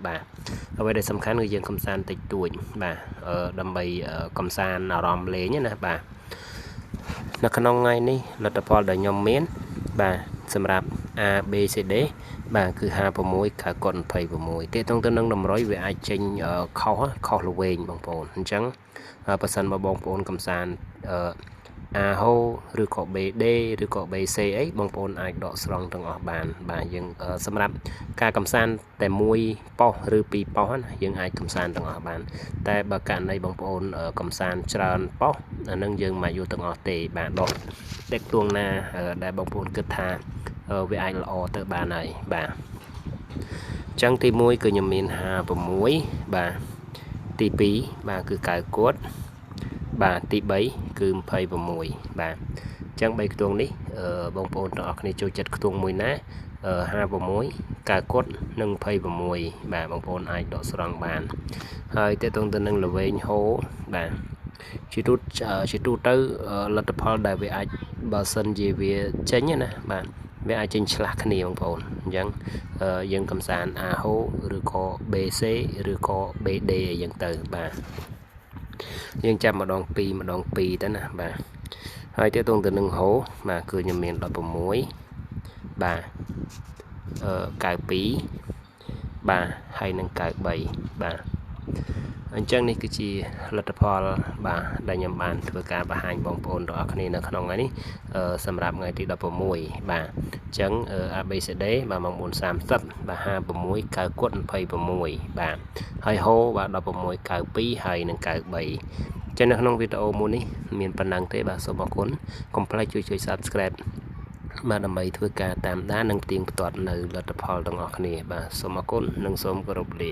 បាទអ្វីដែលសំខាន់គឺយើងកំសាន្តតិចតួចបាទដើម្បីកំសាន្តអារម្មណ៍លេងណាបាទនៅក្នុងថ្ងៃនេះលទ្ធផលដែលខ្ញុំមានបាទសម្រាប់ A B C D បាទគឺ56 កក26ទេតទៅនឹងតម្រុយវាអាចចេញខុសល្វែងបងប្អូនអញ្ចឹងបើសិនមកបងប្អូនកំសាន្តA ហូឬក៏ BD ឬក៏ BC អីបងប្អូនអាចដកស្រង់ទាំងអស់បានបាទយើងសម្រាប់ការកំសាន្តតែមួយប៉ុសឬពីរប៉ុសណាយើងអាចកំសាន្តទាំងអស់បានតែបើករណីបងប្អូនកំសាន្តច្រើនប៉ុសអានឹងយើងមិនយកទាំងអស់ទេបាទដកតែខ្ទង់ណាដែលបងប្អូនគិតថាវាអាចល្អទៅបានហើយបាទអញ្ចឹងទី1គឺខ្ញុំមាន56បាទទី2បាទគឺ9គួតបាទទី3គឺ26បាទអញ្ចឹង3ខ្ទង់នេះបងប្អូនទាំងអស់គ្នាចូលចិត្តខ្ទង់មួយណា56 9គួតនិង26បាទបងប្អូនអាចដកស្រង់បានហើយតើតើទៅនឹងល្វែងហូបាទជាទូទៅលទ្ធផលដែលវាអាចបើសិនជាវាចេញណាបាទវាអាចចេញឆ្លាស់គ្នាបងប្អូនអញ្ចឹងយើងកំសាន្ត A ហូឬក៏ BC ឬក៏ BD អីចឹងទៅបាទយើងចាប់ម្ដង2ទៅណាបាទហើយតើតទៅនឹងហូបាទគឺខ្ញុំមាន16បាទ92បាទហើយនឹង93បាទអញ្ចឹងនេះគឺជាលទ្ធផលបាទដែលខ្ញុំបានធ្វើការបង្ហាញបងប្អូនទាំងអស់គ្នានៅក្នុងថ្ងៃនេះសម្រាប់ថ្ងៃទី16បាទអញ្ចឹង ABCD បាទម៉ោង 4:30 បាទ56 9គួត26បាទហើយហូបាទ16 92ហើយនឹង93ចឹងនៅក្នុងវីដេអូមួយនេះមានប៉ុណ្ណឹងទេបាទសូមអរគុណកុំភ្លេចជួយ Subscribe បាទដើម្បីធ្វើការតាមដាននិងផ្ទៀងផ្ទាត់នៅលទ្ធផលទាំងអស់គ្នាបាទសូមអរគុណនិងសូមគោរពលា